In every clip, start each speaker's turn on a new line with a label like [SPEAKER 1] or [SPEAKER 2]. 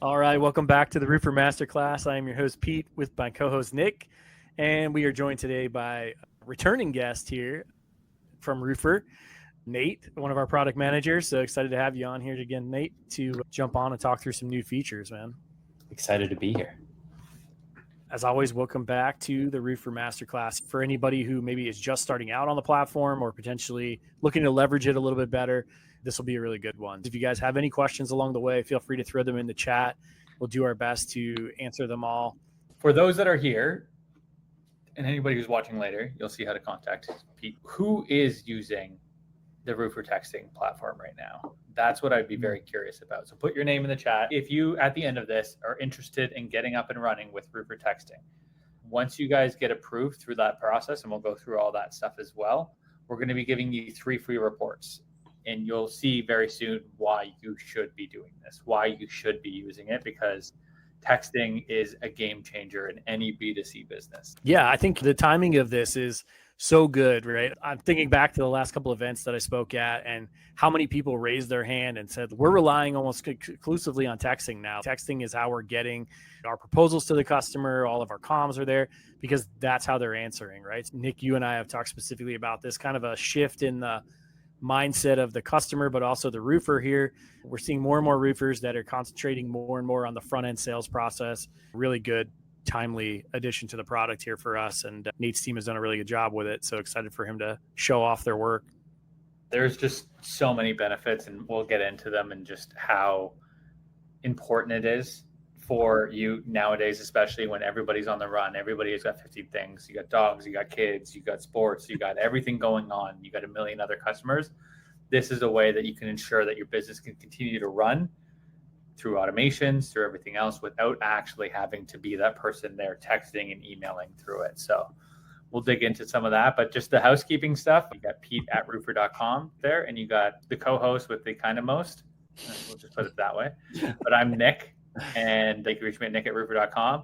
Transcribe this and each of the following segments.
[SPEAKER 1] All right, welcome back to the Roofr Masterclass. I am your host, Pete, with my co-host, Nick, and we are joined today by a returning guest here from Roofr, Nate, one of our product managers. So excited to have you on here again, Nate, to jump on and talk through some new features, man.
[SPEAKER 2] Excited to be here.
[SPEAKER 1] As always, welcome back to the Roofr Masterclass. For anybody who maybe is just starting out on the platform or potentially looking to leverage it a little bit better, this will be a really good one. If you guys have any questions along the way, feel free to throw them in the chat. We'll do our best to answer them all.
[SPEAKER 3] For those that are here and anybody who's watching later, you'll see how to contact Pete. Who is using the Roofr texting platform right now? That's what I'd be very curious about. So put your name in the chat. If you, at the end of this, are interested in getting up and running with Roofr texting, once you guys get approved through that process, and we'll go through all that stuff as well, we're going to be giving you 3 free reports. And you'll see very soon why you should be doing this, why you should be using it, because texting is a game changer in any B2C business.
[SPEAKER 1] Yeah, I think the timing of this is so good, right? I'm thinking back to the last couple of events that I spoke at and how many people raised their hand and said, we're relying almost exclusively on texting now. Texting is how we're getting our proposals to the customer. All of our comms are there because that's how they're answering, right? Nick, you and I have talked specifically about this kind of a shift in the mindset of the customer, but also the roofer here. We're seeing more and more roofers that are concentrating more and more on the front end sales process. Really good, timely addition to the product here for us. And Nate's team has done a really good job with it. So excited for him to show off their work.
[SPEAKER 3] There's just so many benefits, and we'll get into them and just how important it is for you nowadays, especially when everybody's on the run. Everybody's got 50 things. You got dogs, you got kids, you got sports, you got everything going on. You got a million other customers. This is a way that you can ensure that your business can continue to run through automations, through everything else, without actually having to be that person there texting and emailing through it. So we'll dig into some of that, but just the housekeeping stuff. You got Pete at roofr.com there, and you got the co-host with the kind of most. We'll just put it that way. But I'm Nick. And they can reach me at nick@roofr.com.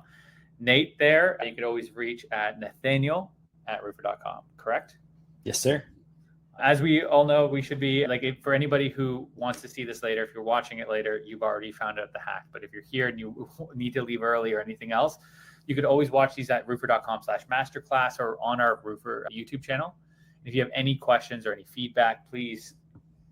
[SPEAKER 3] Nate there, you could always reach at Nathaniel at roofr.com, correct?
[SPEAKER 2] Yes, sir.
[SPEAKER 3] As we all know, we should be like, for anybody who wants to see this later, if you're watching it later, you've already found out the hack. But if you're here and you need to leave early or anything else, you could always watch these at roofr.com/masterclass or on our Roofr YouTube channel. If you have any questions or any feedback, please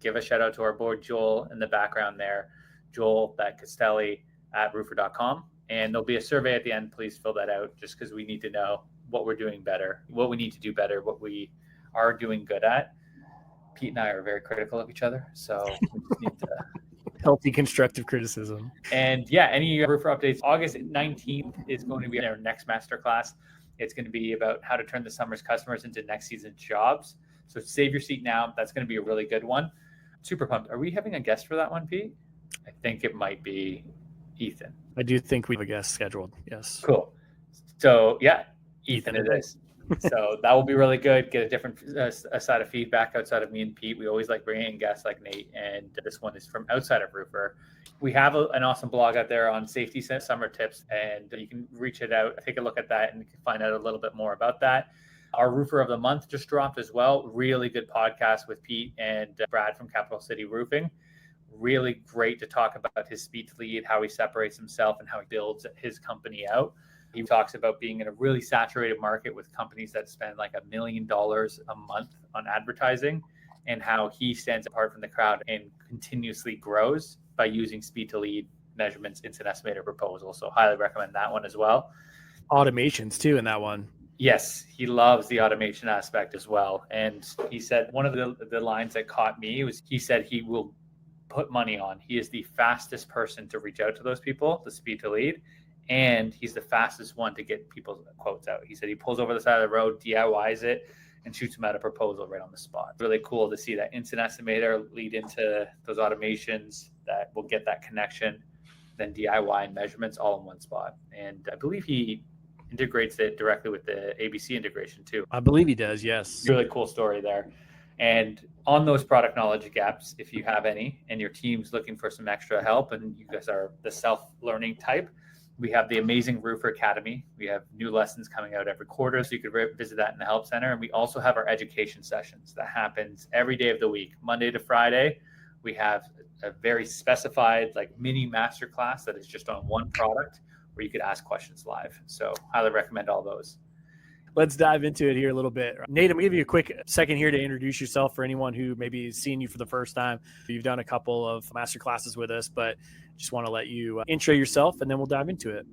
[SPEAKER 3] give a shout out to our board, Joel, in the background there, Joel Castelli at roofr.com. And there'll be a survey at the end. Please fill that out just because we need to know what we're doing better, what we need to do better, what we are doing good at. Pete and I are very critical of each other. So we just need to
[SPEAKER 1] Healthy constructive criticism.
[SPEAKER 3] And yeah, any Roofr updates. August 19th is going to be our next masterclass. It's going to be about how to turn the summer's customers into next season's jobs. So save your seat now. That's going to be a really good one. Super pumped. Are we having a guest for that one, Pete? I think it might be Ethan.
[SPEAKER 1] I do think we have a guest scheduled. Yes.
[SPEAKER 3] Cool. So yeah, Ethan it is. So that will be really good. Get a different side of feedback outside of me and Pete. We always like bringing in guests like Nate, and this one is from outside of Roofr. We have an awesome blog out there on safety summer tips, and you can reach it out, take a look at that, and you can find out a little bit more about that. Our Roofr of the Month just dropped as well. Really good podcast with Pete and Brad from Capital City Roofing. Really great to talk about his speed to lead, how he separates himself and how he builds his company out. He talks about being in a really saturated market with companies that spend like $1 million a month on advertising, and how he stands apart from the crowd and continuously grows by using speed to lead measurements, instant estimated proposal. So highly recommend that one as well.
[SPEAKER 1] Automations too in that one.
[SPEAKER 3] Yes, he loves the automation aspect as well. And he said one of the lines that caught me was, he said he will put money on. He is the fastest person to reach out to those people, the speed to lead, and he's the fastest one to get people's quotes out. He said he pulls over the side of the road, DIYs it, and shoots them out a proposal right on the spot. Really cool to see that instant estimator lead into those automations that will get that connection, then DIY and measurements all in one spot. And I believe he integrates it directly with the ABC integration too.
[SPEAKER 1] I believe he does, yes.
[SPEAKER 3] Really cool story there. And on those product knowledge gaps, if you have any, and your team's looking for some extra help, and you guys are the self-learning type, we have the amazing Roofr Academy. We have new lessons coming out every quarter, so you could visit that in the Help Center. And we also have our education sessions that happens every day of the week, Monday to Friday. We have a very specified like mini masterclass that is just on one product where you could ask questions live. So highly recommend all those.
[SPEAKER 1] Let's dive into it here a little bit. Nate, I'm going to give you a quick second here to introduce yourself for anyone who maybe is seeing you for the first time. You've done a couple of master classes with us, but just want to let you intro yourself and then we'll dive into it.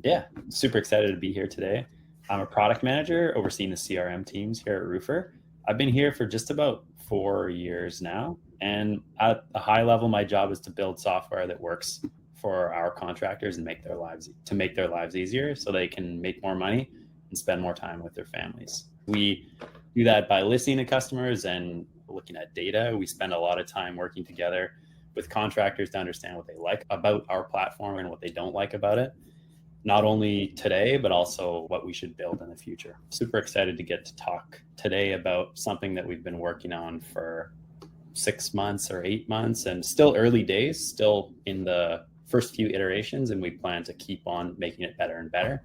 [SPEAKER 2] Yeah, super excited to be here today. I'm a product manager overseeing the CRM teams here at Roofr. I've been here for just about 4 years now. And at a high level, my job is to build software that works for our contractors and make their lives easier so they can make more money and spend more time with their families. We do that by listening to customers and looking at data. We spend a lot of time working together with contractors to understand what they like about our platform and what they don't like about it, not only today, but also what we should build in the future. Super excited to get to talk today about something that we've been working on for 6 months or 8 months and still early days, still in the first few iterations, and we plan to keep on making it better and better.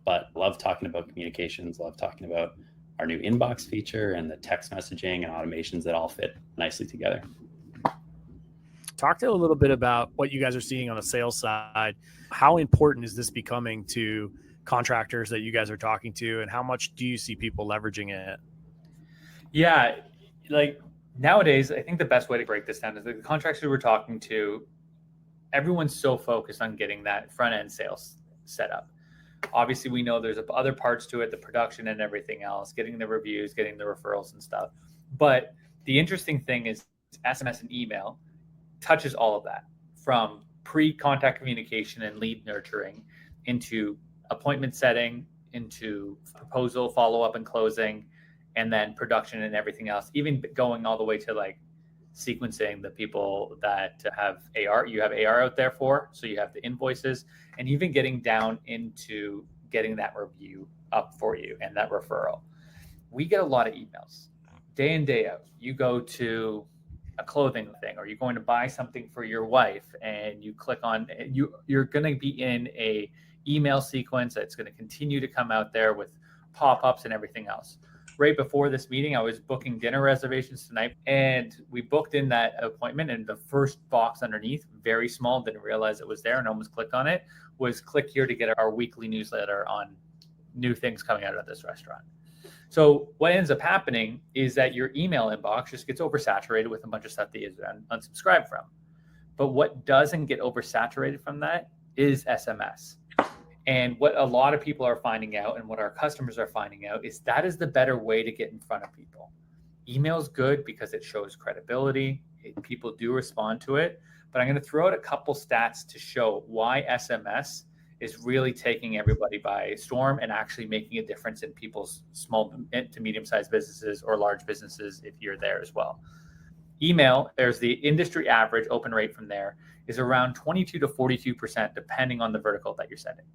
[SPEAKER 2] But love talking about communications, love talking about our new inbox feature and the text messaging and automations that all fit nicely together.
[SPEAKER 1] Talk to a little bit about what you guys are seeing on the sales side. How important is this becoming to contractors that you guys are talking to, and how much do you see people leveraging it?
[SPEAKER 3] Yeah, like nowadays, I think the best way to break this down is the contractors we're talking to, everyone's so focused on getting that front end sales set up. Obviously, we know there's other parts to it, the production and everything else, getting the reviews, getting the referrals and stuff. But the interesting thing is SMS and email touches all of that, from pre-contact communication and lead nurturing into appointment setting, into proposal, follow-up and closing, and then production and everything else, even going all the way to like sequencing the people that have AR, you have AR out there for, so you have the invoices, and even getting down into getting that review up for you and that referral. We get a lot of emails day in, day out. You go to a clothing thing, or you're going to buy something for your wife, and you click on, you're going to be in a email sequence that's going to continue to come out there with pop-ups and everything else. Right before this meeting, I was booking dinner reservations tonight, and we booked in that appointment, and the first box underneath, very small, didn't realize it was there and almost clicked on it, was click here to get our weekly newsletter on new things coming out of this restaurant. So what ends up happening is that your email inbox just gets oversaturated with a bunch of stuff that you unsubscribe from. But what doesn't get oversaturated from that is SMS. And what a lot of people are finding out, and what our customers are finding out, is that is the better way to get in front of people. Email's good because it shows credibility. People do respond to it. But I'm going to throw out a couple stats to show why SMS is really taking everybody by storm and actually making a difference in people's small to medium-sized businesses or large businesses if you're there as well. Email, there's the industry average open rate from there, is around 22 to 42%, depending on the vertical that you're sending.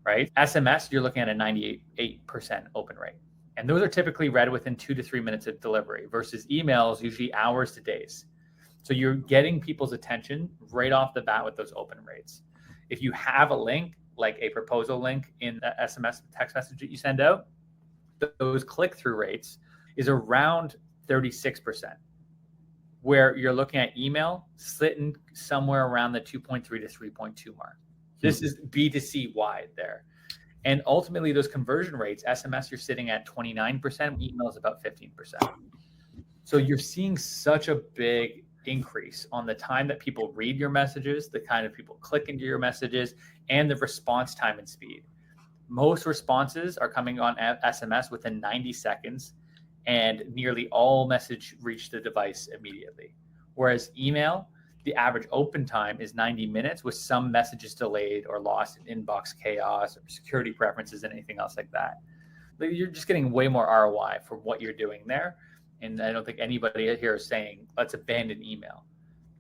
[SPEAKER 3] Right? SMS, you're looking at a 98% open rate. And those are typically read within 2 to 3 minutes of delivery versus emails, usually hours to days. So you're getting people's attention right off the bat with those open rates. If you have a link, like a proposal link in the SMS text message that you send out, those click-through rates is around 36%, where you're looking at email sitting somewhere around the 2.3 to 3.2 mark. This is B2C wide there. And ultimately, those conversion rates, SMS, you're sitting at 29%, email is about 15%. So you're seeing such a big increase on the time that people read your messages, the kind of people click into your messages, and the response time and speed. Most responses are coming on SMS within 90 seconds, and nearly all message reach the device immediately. Whereas email, the average open time is 90 minutes with some messages delayed or lost in inbox chaos or security preferences and anything else like that. You're just getting way more ROI for what you're doing there. And I don't think anybody here is saying, let's abandon email.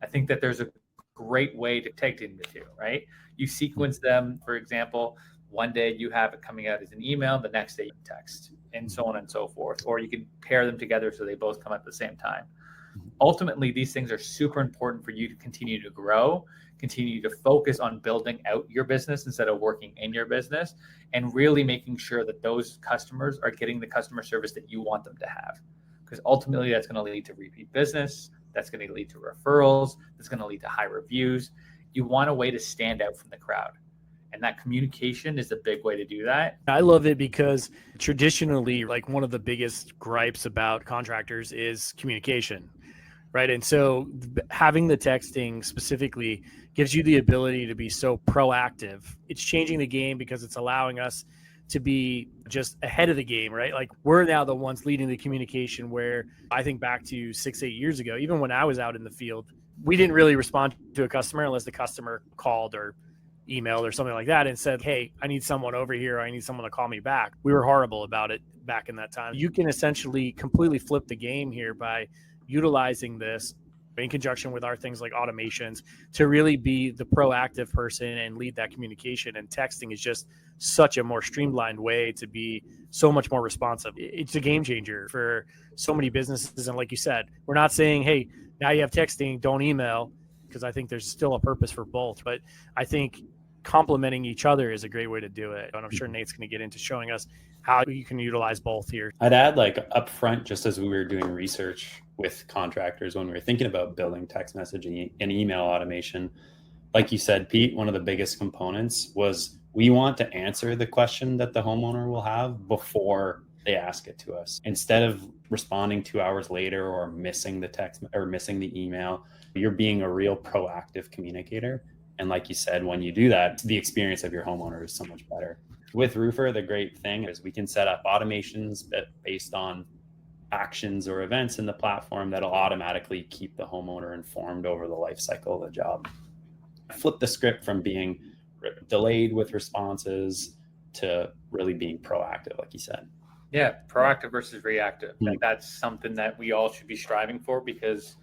[SPEAKER 3] I think that there's a great way to take it into two, right? You sequence them, for example, one day you have it coming out as an email, the next day you text, and so on and so forth. Or you can pair them together so they both come at the same time. Ultimately, these things are super important for you to continue to grow, continue to focus on building out your business instead of working in your business, and really making sure that those customers are getting the customer service that you want them to have. Because ultimately, that's going to lead to repeat business, That's going to lead to referrals. That's going to lead to high reviews. You want a way to stand out from the crowd. And that communication is a big way to do that.
[SPEAKER 1] I love it because traditionally, like one of the biggest gripes about contractors is communication, right? And so having the texting specifically gives you the ability to be so proactive. It's changing the game because it's allowing us to be just ahead of the game, right? Like we're now the ones leading the communication, where I think back to 6-8 years ago, even when I was out in the field, we didn't really respond to a customer unless the customer called or emailed or something like that and said, hey, I need someone over here. I need someone to call me back. We were horrible about it back in that time. You can essentially completely flip the game here by utilizing this in conjunction with our things like automations to really be the proactive person and lead that communication. And texting is just such a more streamlined way to be so much more responsive. It's a game changer for so many businesses. And like you said, we're not saying, hey, now you have texting, don't email, because I think there's still a purpose for both. But I think complementing each other is a great way to do it. And I'm sure Nate's going to get into showing us how you can utilize both here.
[SPEAKER 2] I'd add, like, up front, just as we were doing research with contractors when we were thinking about building text messaging and email automation, like you said, Pete, one of the biggest components was we want to answer the question that the homeowner will have before they ask it to us. Instead of responding 2 hours later or missing the text or missing the email, you're being a real proactive communicator. And like you said, when you do that, the experience of your homeowner is so much better. With Roofr, the great thing is we can set up automations based on actions or events in the platform that'll automatically keep the homeowner informed over the life cycle of the job. Flip the script from being delayed with responses to really being proactive, like you said.
[SPEAKER 3] Yeah, proactive versus reactive. Like that's something that we all should be striving for, because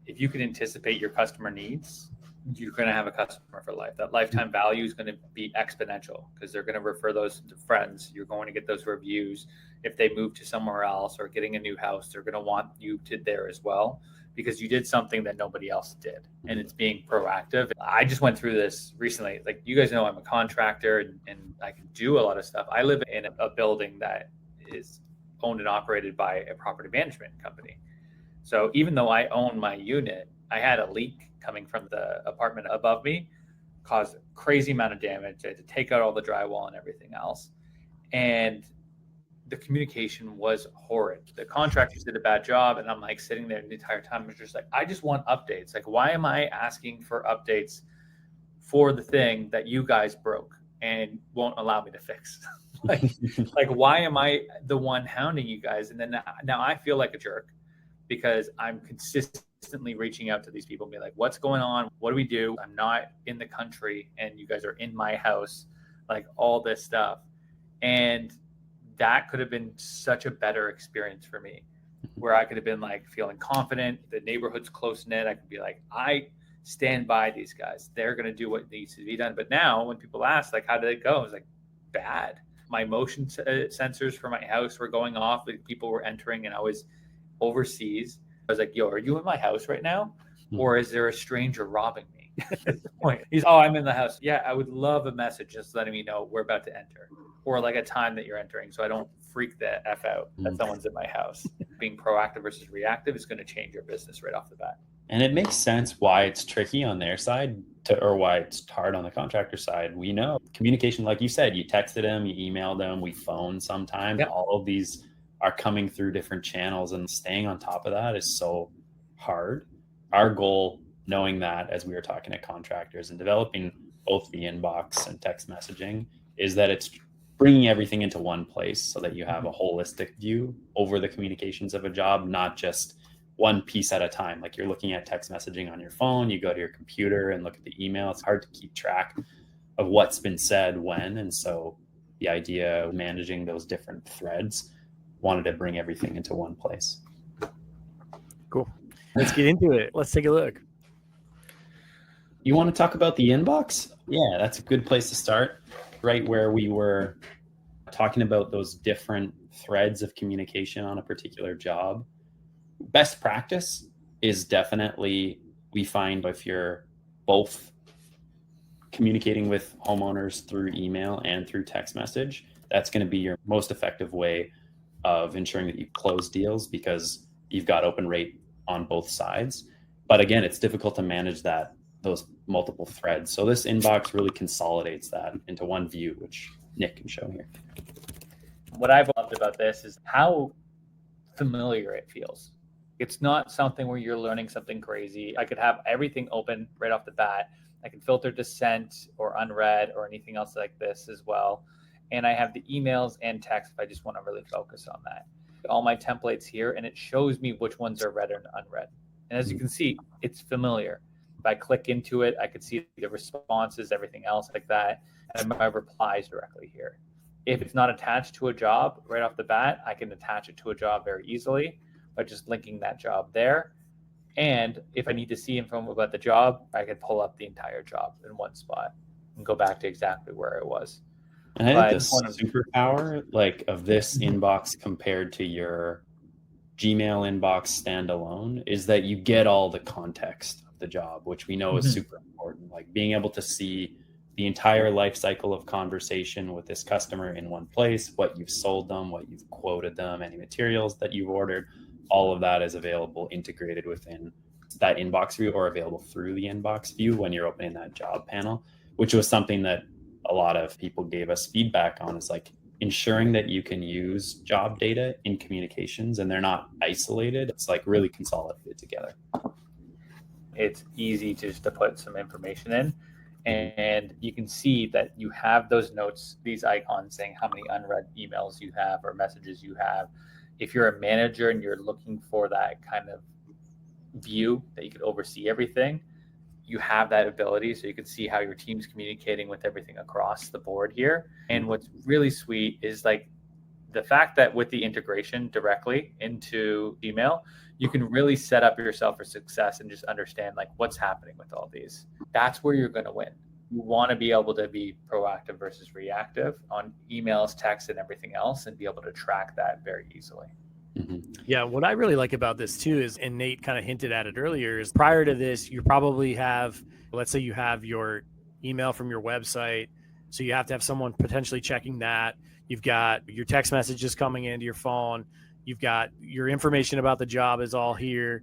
[SPEAKER 3] if you can anticipate your customer needs, you're going to have a customer for life. That lifetime value is going to be exponential because they're going to refer those to friends. You're going to get those reviews. If they move to somewhere else or getting a new house, they're going to want you to there as well, because you did something that nobody else did, and it's being proactive. I just went through this recently. Like, you guys know, I'm a contractor and I can do a lot of stuff. I live in a building that is owned and operated by a property management company. So even though I own my unit, I had a leak coming from the apartment above me, caused a crazy amount of damage. I had to take out all the drywall and everything else. And the communication was horrid. The contractors did a bad job. And I'm like sitting there the entire time. I'm just like, I just want updates. Like, why am I asking for updates for the thing that you guys broke and won't allow me to fix? like, why am I the one hounding you guys? And then now I feel like a jerk because I'm consistently reaching out to these people and be like, what's going on? What do we do? I'm not in the country and you guys are in my house, like all this stuff. And that could have been such a better experience for me, where I could have been like feeling confident. The neighborhood's close knit. I could be like, I stand by these guys. They're going to do what needs to be done. But now when people ask, like, how did it go? It's like, bad. My motion sensors for my house were going off. Like, people were entering, and I was overseas. I was like, yo, are you in my house right now? Or is there a stranger robbing me at this point? He's, oh, I'm in the house. Yeah, I would love a message just letting me know we're about to enter, or like a time that you're entering, so I don't freak the F out that someone's in my house. Being proactive versus reactive is going to change your business right off the bat.
[SPEAKER 2] And it makes sense why it's tricky on their side or why it's hard on the contractor side. We know communication, like you said, you texted them, you emailed them, we phoned sometimes. Yep. All of these are coming through different channels, and staying on top of that is so hard. Our goal, knowing that as we were talking to contractors and developing both the inbox and text messaging, is that it's bringing everything into one place so that you have a holistic view over the communications of a job, not just one piece at a time. Like, you're looking at text messaging on your phone, you go to your computer and look at the email. It's hard to keep track of what's been said when. And so the idea of managing those different threads, wanted to bring everything into one place.
[SPEAKER 1] Cool. Let's get into it. Let's take a look.
[SPEAKER 2] You want to talk about the inbox? Yeah, that's a good place to start. Right where we were talking about those different threads of communication on a particular job. Best practice is definitely, we find, if you're both communicating with homeowners through email and through text message, that's going to be your most effective way of ensuring that you close deals, because you've got open rate on both sides. But again, it's difficult to manage those multiple threads. So this inbox really consolidates that into one view, which Nick can show here.
[SPEAKER 3] What I've loved about this is how familiar it feels. It's not something where you're learning something crazy. I could have everything open right off the bat. I can filter to sent or unread or anything else like this as well. And I have the emails and text if I just want to really focus on that. All my templates here, and it shows me which ones are read and unread. And as you can see, it's familiar. If I click into it, I could see the responses, everything else like that, and my replies directly here. If it's not attached to a job right off the bat, I can attach it to a job very easily by just linking that job there. And if I need to see info about the job, I can pull up the entire job in one spot and go back to exactly where it was.
[SPEAKER 2] And I think the superpower of this inbox compared to your Gmail inbox standalone is that you get all the context of the job, which we know is super important. Like being able to see the entire life cycle of conversation with this customer in one place, what you've sold them, what you've quoted them, any materials that you've ordered, all of that is available integrated within that inbox view or available through the inbox view when you're opening that job panel, which was something that a lot of people gave us feedback on, is ensuring that you can use job data in communications and they're not isolated. It's really consolidated together.
[SPEAKER 3] It's easy just to put some information in, and you can see that you have those notes, these icons saying how many unread emails you have or messages you have. If you're a manager and you're looking for that kind of view that you could oversee everything, you have that ability, so you can see how your team's communicating with everything across the board here. And what's really sweet is the fact that with the integration directly into email, you can really set up yourself for success and just understand what's happening with all these. That's where you're going to win. You want to be able to be proactive versus reactive on emails, text, and everything else, and be able to track that very easily.
[SPEAKER 1] Yeah, what I really like about this too is, and Nate kind of hinted at it earlier, is prior to this, you probably have, let's say you have your email from your website. So you have to have someone potentially checking that. You've got your text messages coming into your phone. You've got your information about the job is all here,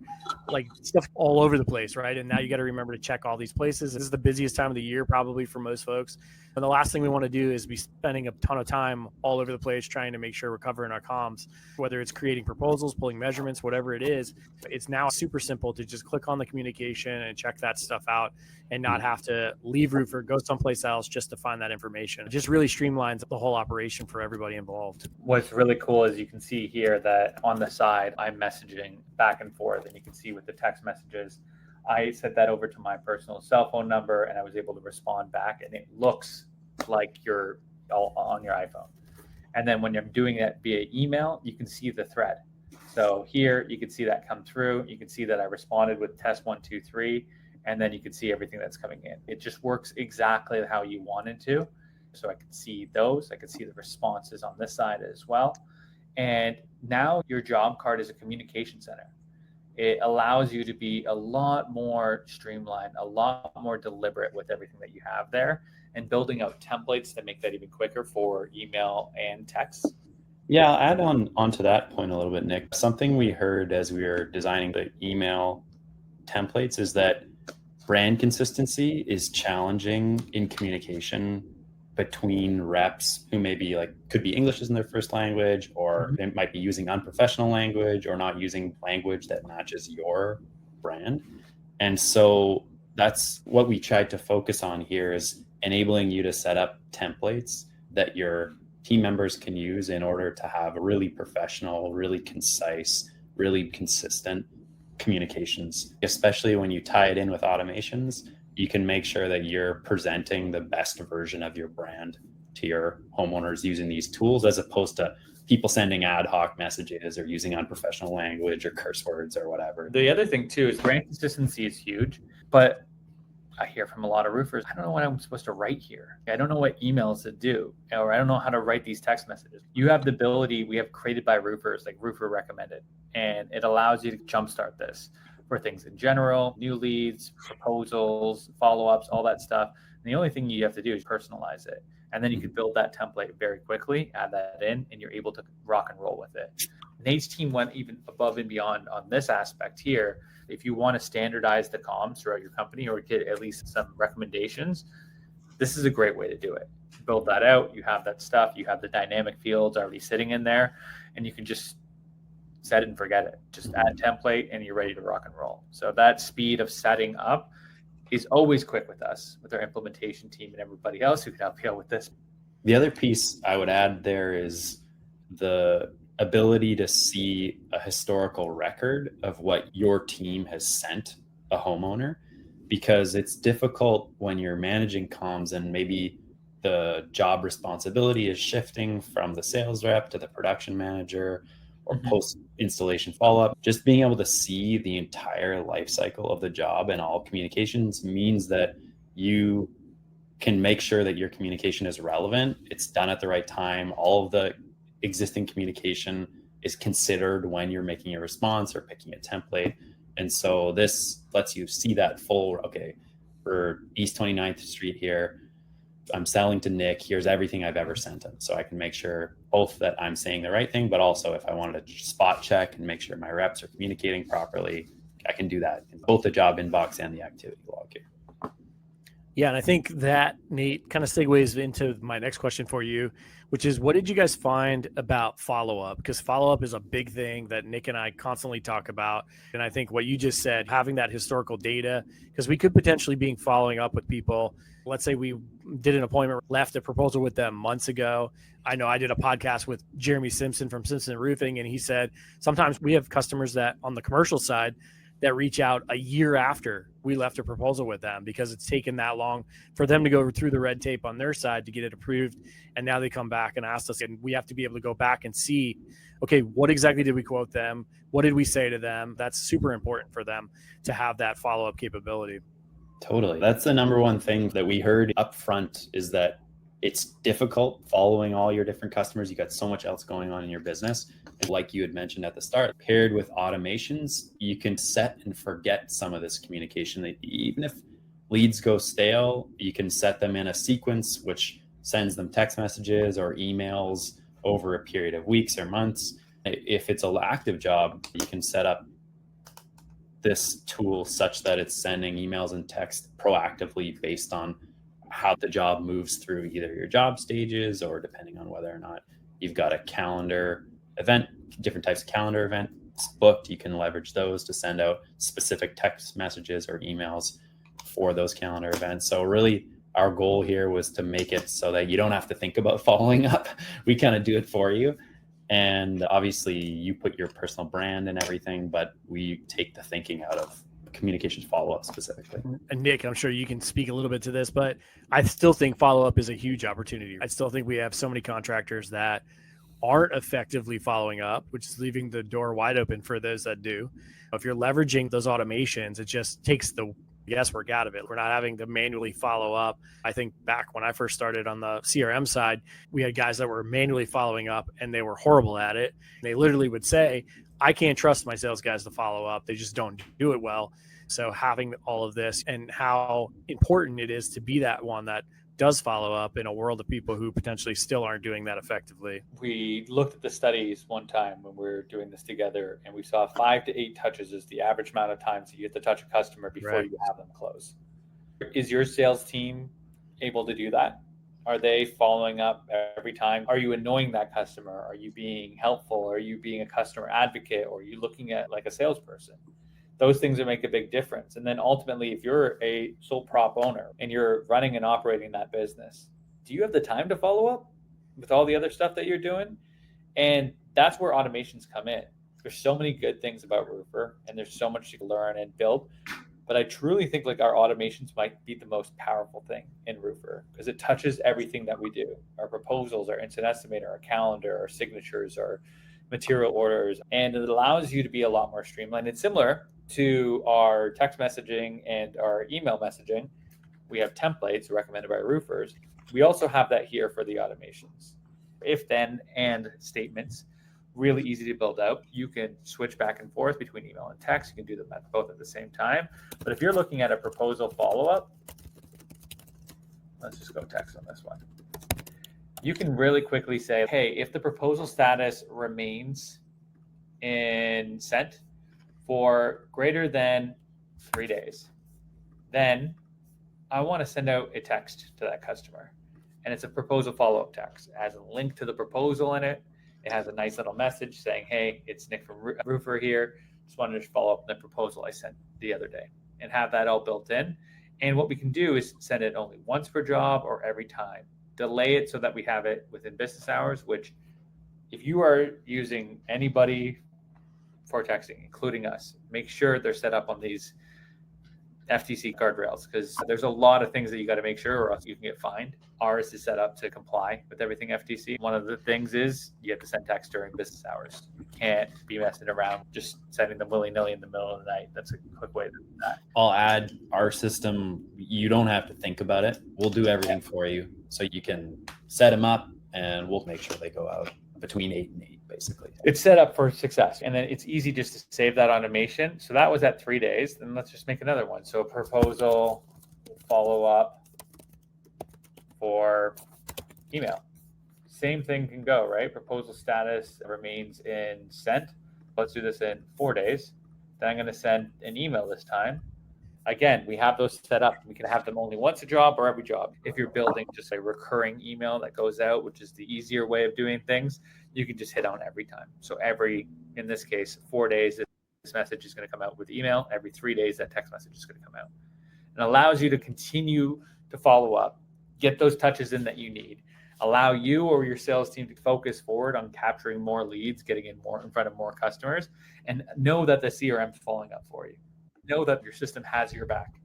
[SPEAKER 1] stuff all over the place, right? And now you got to remember to check all these places. This is the busiest time of the year probably for most folks. And the last thing we want to do is be spending a ton of time all over the place trying to make sure we're covering our comms, whether it's creating proposals, pulling measurements, whatever it is. It's now super simple to just click on the communication and check that stuff out and not have to leave Roofr, go someplace else just to find that information. It just really streamlines the whole operation for everybody involved.
[SPEAKER 3] What's really cool is you can see here that on the side, I'm messaging back and forth, and you can see with the text messages, I sent that over to my personal cell phone number and I was able to respond back, and it looks like you're all on your iPhone. And then when I'm doing that via email, you can see the thread. So here you can see that come through. You can see that I responded with test 1, 2, 3, and then you can see everything that's coming in. It just works exactly how you wanted to. So I could see those. I could see the responses on this side as well. And now your job card is a communication center. It allows you to be a lot more streamlined, a lot more deliberate with everything that you have there, and building out templates that make that even quicker for email and text.
[SPEAKER 2] Yeah, I'll add onto that point a little bit, Nick. Something we heard as we were designing the email templates is that brand consistency is challenging in communication between reps who maybe could be English isn't their first language, or they might be using unprofessional language or not using language that matches your brand. And so that's what we tried to focus on here, is enabling you to set up templates that your team members can use in order to have a really professional, really concise, really consistent communications, especially when you tie it in with automations. You can make sure that you're presenting the best version of your brand to your homeowners using these tools, as opposed to people sending ad hoc messages or using unprofessional language or curse words or whatever.
[SPEAKER 3] The other thing too is brand consistency is huge, but I hear from a lot of roofers, I don't know what I'm supposed to write here. I don't know what emails to do, or I don't know how to write these text messages. You have the ability, we have created by roofers, like Roofr recommended, and it allows you to jumpstart this for things in general, new leads, proposals, follow-ups, all that stuff. And the only thing you have to do is personalize it. And then you can build that template very quickly, add that in, and you're able to rock and roll with it. Nate's team went even above and beyond on this aspect here. If you want to standardize the comms throughout your company or get at least some recommendations, this is a great way to do it. Build that out. You have that stuff. You have the dynamic fields already sitting in there, and you can just set it and forget it. Just add template and you're ready to rock and roll. So that speed of setting up is always quick with us, with our implementation team and everybody else who can help you out with this.
[SPEAKER 2] The other piece I would add there is the ability to see a historical record of what your team has sent a homeowner, because it's difficult when you're managing comms and maybe the job responsibility is shifting from the sales rep to the production manager or post installation follow-up. Just being able to see the entire life cycle of the job and all communications means that you can make sure that your communication is relevant, it's done at the right time, all of the existing communication is considered when you're making a response or picking a template. And so this lets you see that full, okay, for East 29th Street here, I'm selling to Nick, here's everything I've ever sent him. So I can make sure both that I'm saying the right thing, but also if I wanted to spot check and make sure my reps are communicating properly, I can do that in both the job inbox and the activity log here.
[SPEAKER 1] Yeah, and I think that, Nate, kind of segues into my next question for you, which is what did you guys find about follow-up? Because follow-up is a big thing that Nick and I constantly talk about. And I think what you just said, having that historical data, because we could potentially be following up with people. Let's say we did an appointment, left a proposal with them months ago. I know I did a podcast with Jeremy Simpson from Simpson Roofing, and he said sometimes we have customers that on the commercial side that reach out a year after we left a proposal with them because it's taken that long for them to go through the red tape on their side to get it approved. And now they come back and ask us, and we have to be able to go back and see, okay, what exactly did we quote them? What did we say to them? That's super important for them to have that follow-up capability.
[SPEAKER 2] Totally. That's the number one thing that we heard up front, is that it's difficult following all your different customers. You got so much else going on in your business. And like you had mentioned at the start, paired with automations, you can set and forget some of this communication. Even if leads go stale, you can set them in a sequence which sends them text messages or emails over a period of weeks or months. If it's an active job, you can set up this tool such that it's sending emails and text proactively based on how the job moves through either your job stages or depending on whether or not you've got a calendar event, different types of calendar events booked, you can leverage those to send out specific text messages or emails for those calendar events. So really our goal here was to make it so that you don't have to think about following up. We kind of do it for you. And obviously you put your personal brand and everything, but we take the thinking out of communications follow-up specifically.
[SPEAKER 1] And Nick, I'm sure you can speak a little bit to this, but I still think follow-up is a huge opportunity. I still think we have so many contractors that aren't effectively following up, which is leaving the door wide open for those that do. If you're leveraging those automations, it just takes the guesswork out of it. We're not having to manually follow up. I think back when I first started on the CRM side, we had guys that were manually following up and they were horrible at it. They literally would say, I can't trust my sales guys to follow up. They just don't do it well. So having all of this and how important it is to be that one that does follow up in a world of people who potentially still aren't doing that effectively.
[SPEAKER 3] We looked at the studies one time when we were doing this together, and we saw 5 to 8 touches is the average amount of times you get to touch a customer before you have them close. Is your sales team able to do that? Are they following up every time? Are you annoying that customer? Are you being helpful? Are you being a customer advocate? Or are you looking at like a salesperson? Those things that make a big difference. And then ultimately, if you're a sole prop owner and you're running and operating that business, do you have the time to follow up with all the other stuff that you're doing? And that's where automations come in. There's so many good things about Roofr, and there's so much to learn and build. But I truly think like our automations might be the most powerful thing in Roofr because it touches everything that we do. Our proposals, our instant estimator, our calendar, our signatures, our material orders, and it allows you to be a lot more streamlined. It's similar to our text messaging and our email messaging. We have templates recommended by roofers. We also have that here for the automations. If then and statements, really easy to build out. You can switch back and forth between email and text. You can do them both at the same time. But if you're looking at a proposal follow-up, let's just go text on this one. You can really quickly say, hey, if the proposal status remains in sent for greater than 3 days, then I want to send out a text to that customer. And it's a proposal follow-up text. It has a link to the proposal in it. It has a nice little message saying, hey, it's Nick from Roofr here. Just wanted to follow up on the proposal I sent the other day, and have that all built in. And what we can do is send it only once per job or every time. Delay it so that we have it within business hours, which if you are using anybody for texting, including us, make sure they're set up on these FTC guardrails, because there's a lot of things that you got to make sure, or else you can get fined. Ours is set up to comply with everything FTC. One of the things is you have to send text during business hours. You can't be messing around just sending them willy-nilly in the middle of the night. That's a quick way to do that.
[SPEAKER 2] I'll add our system. You don't have to think about it. We'll do everything for you. So you can set them up and we'll make sure they go out between 8 and 8, basically.
[SPEAKER 3] It's set up for success. And then it's easy just to save that automation. So that was at 3 days. Then let's just make another one. So proposal follow up for email. Same thing can go, right? Proposal status remains in sent. Let's do this in 4 days. Then I'm going to send an email this time. Again, we have those set up. We can have them only once a job or every job. If you're building just a recurring email that goes out, which is the easier way of doing things, you can just hit on every time. So in this case, 4 days, this message is going to come out with email. Every 3 days, that text message is going to come out. It allows you to continue to follow up, get those touches in that you need, allow you or your sales team to focus forward on capturing more leads, getting in front of more customers, and know that the CRM is following up for you. Know that your system has your back,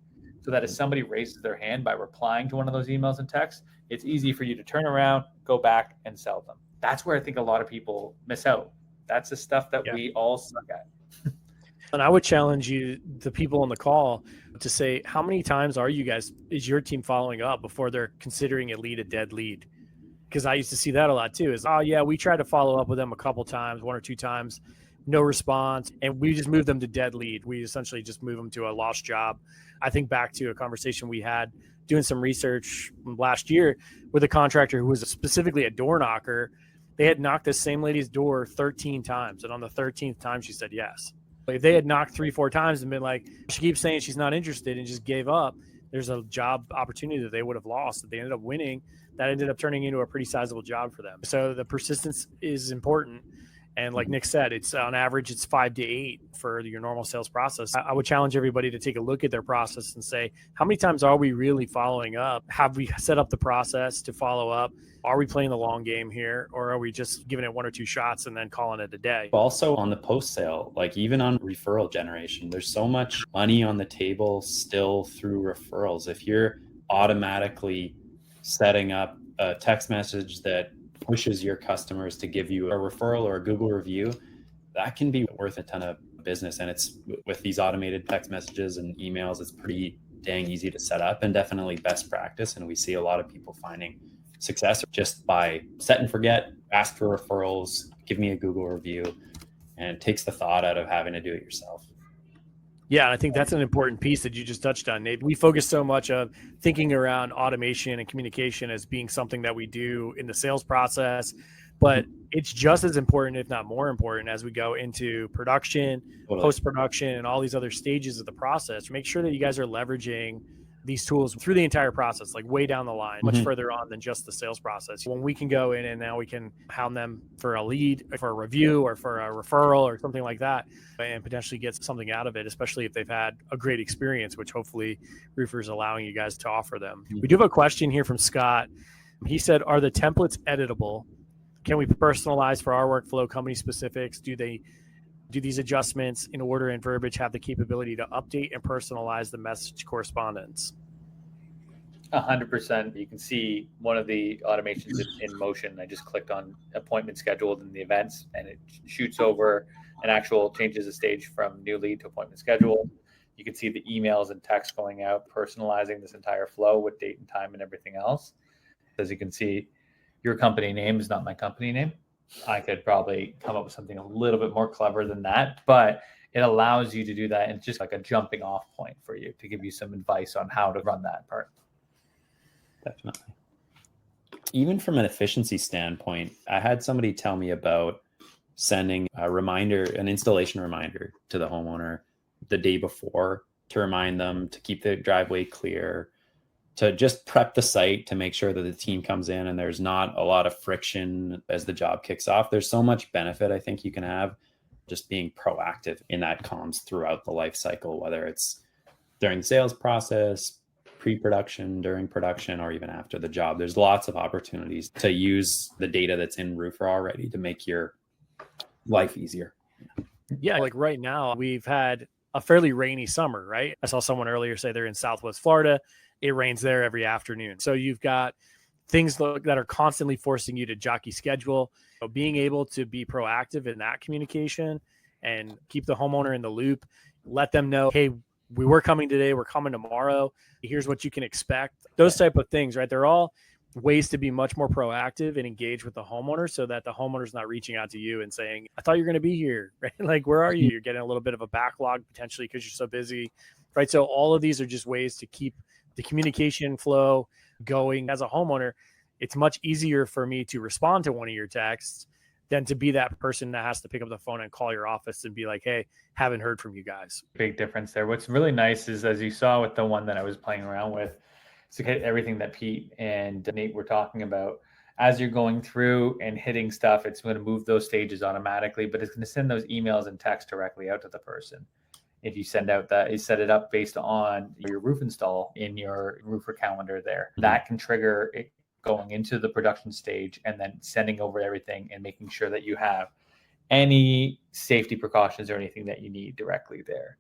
[SPEAKER 3] so that if somebody raises their hand by replying to one of those emails and texts, it's easy for you to turn around, go back, and sell them. That's where I think a lot of people miss out. That's the stuff that we all suck at.
[SPEAKER 1] And I would challenge you, the people on the call, to say, how many times is your team following up before they're considering a lead a dead lead? Because I used to see that a lot too, is, oh yeah, we tried to follow up with them a couple times, 1 or 2 times, no response, and we just moved them to dead lead. We essentially just move them to a lost job. I think back to a conversation we had doing some research last year with a contractor who was specifically a door knocker. They had knocked this same lady's door 13 times, and on the 13th time, she said yes. If they had knocked 3-4 times and been like, she keeps saying she's not interested and just gave up, there's a job opportunity that they would have lost that they ended up winning, that ended up turning into a pretty sizable job for them. So the persistence is important. And like Nick said, it's on average, it's 5 to 8 for your normal sales process. I would challenge everybody to take a look at their process and say, how many times are we really following up? Have we set up the process to follow up? Are we playing the long game here? Or are we just giving it 1 or 2 shots and then calling it a day?
[SPEAKER 2] Also on the post sale, like even on referral generation, there's so much money on the table still through referrals. If you're automatically setting up a text message that pushes your customers to give you a referral or a Google review, that can be worth a ton of business. And it's with these automated text messages and emails, it's pretty dang easy to set up and definitely best practice. And we see a lot of people finding success just by set and forget, ask for referrals, give me a Google review, and it takes the thought out of having to do it yourself.
[SPEAKER 1] Yeah, I think that's an important piece that you just touched on, Nate. We focus so much of thinking around automation and communication as being something that we do in the sales process, but it's just as important, if not more important, as we go into production, post-production, and all these other stages of the process. Make sure that you guys are leveraging these tools through the entire process, like way down the line, much further on than just the sales process. When we can go in and now we can hound them for a lead, for a review, or for a referral or something like that, and potentially get something out of it, especially if they've had a great experience, which hopefully Roofr is allowing you guys to offer them. We do have a question here from Scott. He said, are the templates editable? Can we personalize for our workflow, company specifics? Do these adjustments in order and verbiage have the capability to update and personalize the message correspondence?
[SPEAKER 3] 100%. You can see one of the automations in motion. I just clicked on appointment scheduled in the events, and it shoots over an actual changes the stage from new lead to appointment scheduled. You can see the emails and text going out, personalizing this entire flow with date and time and everything else. As you can see, your company name is not my company name. I could probably come up with something a little bit more clever than that, but it allows you to do that. And it's just like a jumping off point for you to give you some advice on how to run that part.
[SPEAKER 2] Definitely. Even from an efficiency standpoint, I had somebody tell me about sending a reminder, an installation reminder to the homeowner the day before to remind them to keep the driveway clear, to just prep the site to make sure that the team comes in and there's not a lot of friction as the job kicks off. There's so much benefit I think you can have just being proactive in that comms throughout the life cycle, whether it's during the sales process, pre-production, during production, or even after the job. There's lots of opportunities to use the data that's in Roofr already to make your life easier.
[SPEAKER 1] Yeah, like right now, we've had a fairly rainy summer, right? I saw someone earlier say they're in Southwest Florida. It rains there every afternoon. So you've got things that are constantly forcing you to jockey schedule. So being able to be proactive in that communication and keep the homeowner in the loop, let them know, hey, we were coming today, we're coming tomorrow. Here's what you can expect. Those type of things, right? They're all ways to be much more proactive and engage with the homeowner so that the homeowner's not reaching out to you and saying, I thought you were going to be here, right? Like, where are you? You're getting a little bit of a backlog potentially because you're so busy, right? So all of these are just ways to keep the communication flow going. As a homeowner, it's much easier for me to respond to one of your texts than to be that person that has to pick up the phone and call your office and be like, hey, haven't heard from you guys.
[SPEAKER 3] Big difference there. What's really nice is, as you saw with the one that I was playing around with, to get everything that Pete and Nate were talking about, as you're going through and hitting stuff, it's going to move those stages automatically, but it's going to send those emails and text directly out to the person. If you send out that, you set it up based on your roof install in your Roofr calendar there, that can trigger it going into the production stage and then sending over everything and making sure that you have any safety precautions or anything that you need directly there.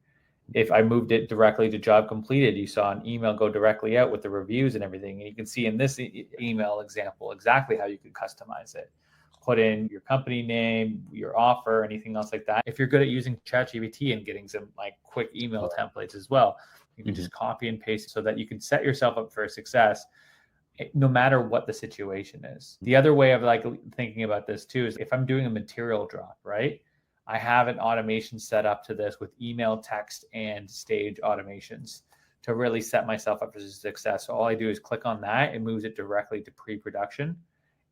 [SPEAKER 3] If I moved it directly to job completed, you saw an email go directly out with the reviews and everything. And you can see in this email example exactly how you can customize it. Put in your company name, your offer, anything else like that. If you're good at using ChatGPT and getting some like quick email templates as well, you can just copy and paste so that you can set yourself up for success no matter what the situation is. The other way of like thinking about this too is if I'm doing a material drop, right? I have an automation set up to this with email, text, and stage automations to really set myself up for success. So all I do is click on that. It moves it directly to pre-production.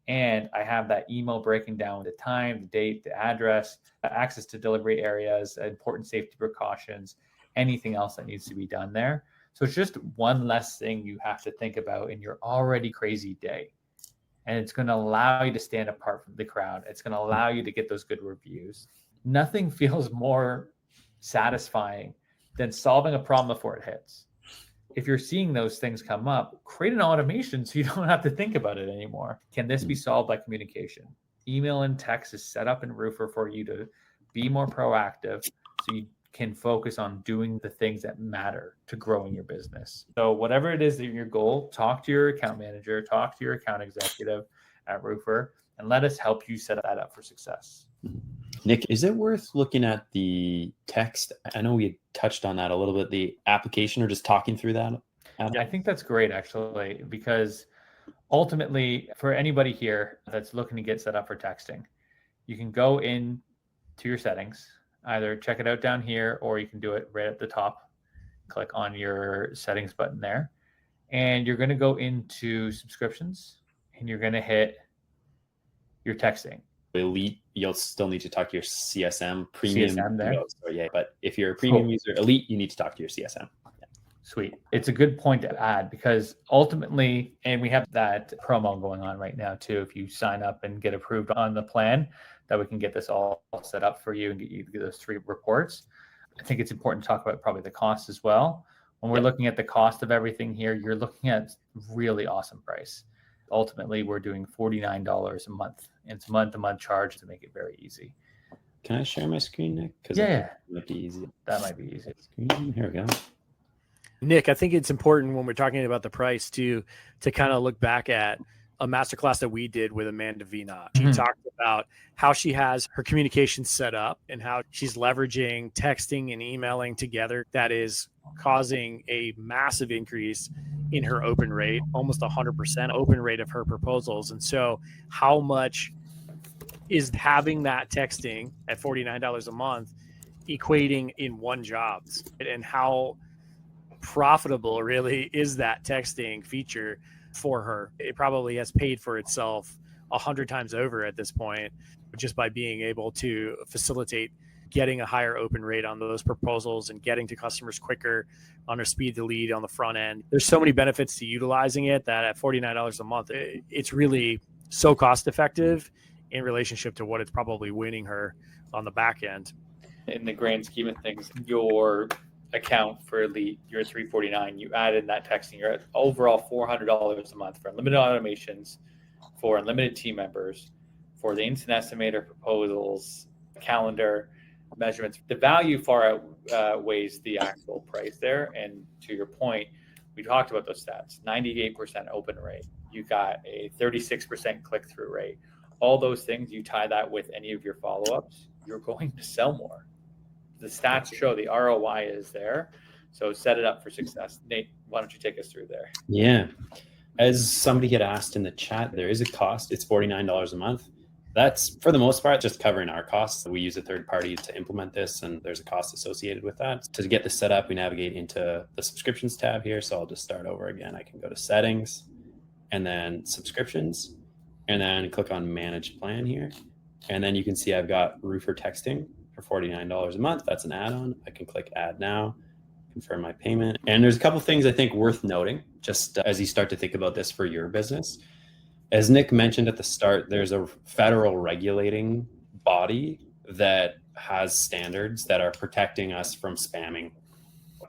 [SPEAKER 3] And I have that email breaking down the time, the date, the address, access to delivery areas, important safety precautions, anything else that needs to be done there. So it's just one less thing you have to think about in your already crazy day. And it's going to allow you to stand apart from the crowd. It's going to allow you to get those good reviews. Nothing feels more satisfying than solving a problem before it hits. If you're seeing those things come up, create an automation so you don't have to think about it anymore. Can this be solved by communication? Email and text is set up in Roofr for you to be more proactive so you can focus on doing the things that matter to growing your business. So whatever it is that your goal, talk to your account manager, talk to your account executive at Roofr, and let us help you set that up for success.
[SPEAKER 2] Nick, is it worth looking at the text? I know we touched on that a little bit, the application, or just talking through that?
[SPEAKER 3] I think that's great, actually, because ultimately, for anybody here that's looking to get set up for texting, you can go in to your settings, either check it out down here, or you can do it right at the top. Click on your settings button there, and you're going to go into subscriptions, and you're going to hit your texting.
[SPEAKER 2] Elite, you'll still need to talk to your CSM. Premium,
[SPEAKER 3] CSM there.
[SPEAKER 2] So yeah, but if you're a premium user, Elite, you need to talk to your CSM. Yeah.
[SPEAKER 3] Sweet. It's a good point to add because ultimately, and we have that promo going on right now too. If you sign up and get approved on the plan, that we can get this all set up for you and get you those 3 reports. I think it's important to talk about probably the cost as well. When we're looking at the cost of everything here, you're looking at really awesome price. Ultimately, we're doing $49 a month. And it's month-to-month charge to make it very easy.
[SPEAKER 2] Can I share my screen, Nick? Because
[SPEAKER 3] that
[SPEAKER 2] might be easy.
[SPEAKER 3] That might be easy.
[SPEAKER 2] Here we go.
[SPEAKER 1] Nick, I think it's important when we're talking about the price to kind of look back at a masterclass that we did with Amanda Vina. She talked about how she has her communication set up and how she's leveraging texting and emailing together. That is causing a massive increase in her open rate, almost 100% open rate of her proposals. And so how much is having that texting at $49 a month equating in one job? And how profitable really is that texting feature for her? It probably has paid for itself 100 times over at this point, just by being able to facilitate getting a higher open rate on those proposals and getting to customers quicker on their speed to lead on the front end. There's so many benefits to utilizing it that at $49 a month, it's really so cost effective in relationship to what it's probably winning her on the back end.
[SPEAKER 3] In the grand scheme of things, your account for Elite, you're at $349. You added that texting, you're at overall $400 a month for unlimited automations, for unlimited team members, for the instant estimator proposals, calendar, measurements. The value far outweighs the actual price there. And to your point, we talked about those stats. 98% open rate. You got a 36% click-through rate. All those things, you tie that with any of your follow-ups, you're going to sell more. The stats show the ROI is there. So set it up for success. Nate, why don't you take us through there?
[SPEAKER 2] Yeah. As somebody had asked in the chat, there is a cost. It's $49 a month. That's, for the most part, just covering our costs. We use a third party to implement this, and there's a cost associated with that. To get this set up, we navigate into the subscriptions tab here. So I'll just start over again. I can go to settings and then subscriptions, and then click on manage plan here. And then you can see I've got Roofr texting for $49 a month. That's an add-on. I can click add now, confirm my payment. And there's a couple things I think worth noting, just as you start to think about this for your business. As Nick mentioned at the start, there's a federal regulating body that has standards that are protecting us from spamming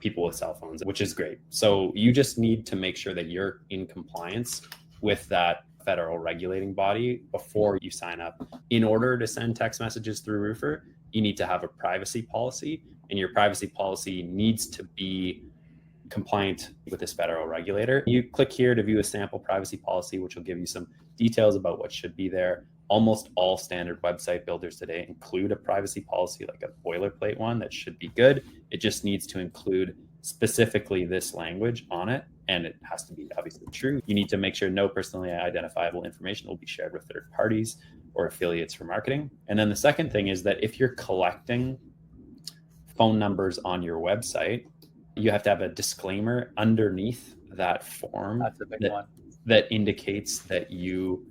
[SPEAKER 2] people with cell phones, which is great. So you just need to make sure that you're in compliance with that federal regulating body before you sign up. In order to send text messages through Roofr, you need to have a privacy policy, and your privacy policy needs to be compliant with this federal regulator. You click here to view a sample privacy policy, which will give you some details about what should be there. Almost all standard website builders today include a privacy policy, like a boilerplate one that should be good. It just needs to include specifically this language on it, and it has to be obviously true. You need to make sure no personally identifiable information will be shared with third parties or affiliates for marketing. And then the second thing is that if you're collecting phone numbers on your website, you have to have a disclaimer underneath that form.
[SPEAKER 3] That's a big one.
[SPEAKER 2] That indicates that you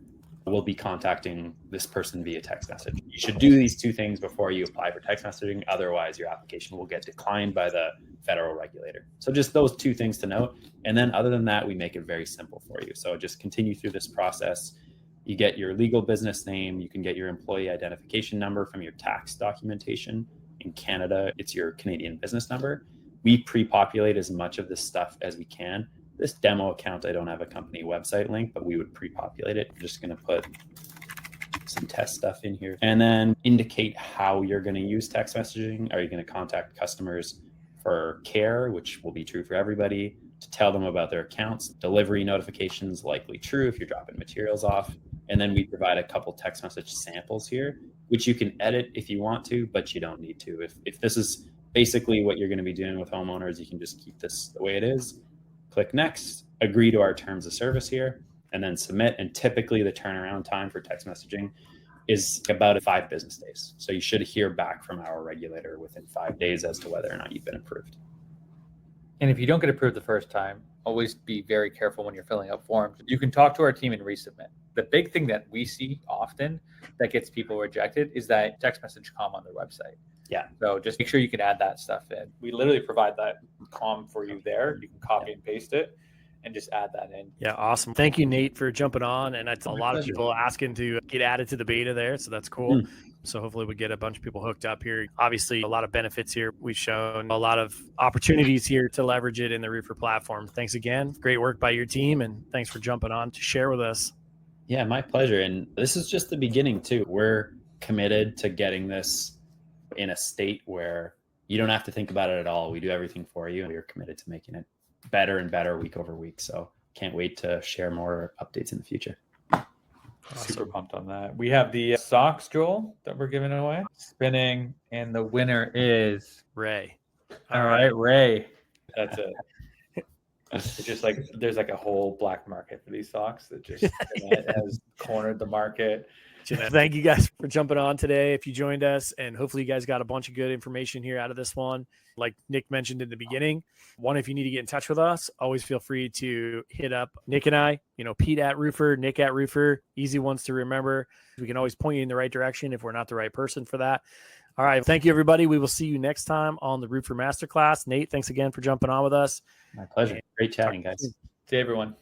[SPEAKER 2] will be contacting this person via text message. You should do these two things before you apply for text messaging. Otherwise, your application will get declined by the federal regulator. So just those two things to note. And then other than that, we make it very simple for you. So just continue through this process. You get your legal business name. You can get your employee identification number from your tax documentation. In Canada, it's your Canadian business number. We pre-populate as much of this stuff as we can. This demo account, I don't have a company website link, but we would pre-populate it. I'm just going to put some test stuff in here and then indicate how you're going to use text messaging. Are you going to contact customers for care, which will be true for everybody, to tell them about their accounts? Delivery notifications, likely true if you're dropping materials off. And then we provide a couple text message samples here, which you can edit if you want to, but you don't need to. If this is basically what you're going to be doing with homeowners, you can just keep this the way it is. Click next, agree to our terms of service here, and then submit. And typically the turnaround time for text messaging is about 5 business days. So you should hear back from our regulator within 5 days as to whether or not you've been approved.
[SPEAKER 3] And if you don't get approved the first time, always be very careful when you're filling out forms. You can talk to our team and resubmit. The big thing that we see often that gets people rejected is that text message comm on their website.
[SPEAKER 2] Yeah.
[SPEAKER 3] So just make sure you can add that stuff in. We literally provide that comm for you there. You can copy and paste it and just add that in.
[SPEAKER 1] Yeah, awesome. Thank you, Nate, for jumping on. And that's a lot of
[SPEAKER 2] pleasure.
[SPEAKER 1] people asking to get added to the beta there. So that's cool. So hopefully we get a bunch of people hooked up here. Obviously, a lot of benefits here. We've shown a lot of opportunities here to leverage it in the Roofr platform. Thanks again. Great work by your team. And thanks for jumping on to share with us.
[SPEAKER 2] Yeah, my pleasure. And this is just the beginning too. We're committed to getting this in a state where you don't have to think about it at all. We do everything for you, and we're committed to making it better and better week over week. So can't wait to share more updates in the future.
[SPEAKER 3] Awesome. Super pumped on that. We have the socks, Joel, that we're giving away. Spinning, and the winner is
[SPEAKER 1] Ray.
[SPEAKER 3] All right, Ray. That's it. It's just like there's like a whole black market for these socks that just has cornered the market.
[SPEAKER 1] Thank you guys for jumping on today. If you joined us, and hopefully you guys got a bunch of good information here out of this one. Like Nick mentioned in the beginning, if you need to get in touch with us, always feel free to hit up Nick and I, Pete at Roofr, Nick at Roofr, easy ones to remember. We can always point you in the right direction if we're not the right person for that. All right. Thank you, everybody. We will see you next time on the Roofr Masterclass. Nate, thanks again for jumping on with us.
[SPEAKER 2] My pleasure. Great chatting, guys.
[SPEAKER 3] See everyone.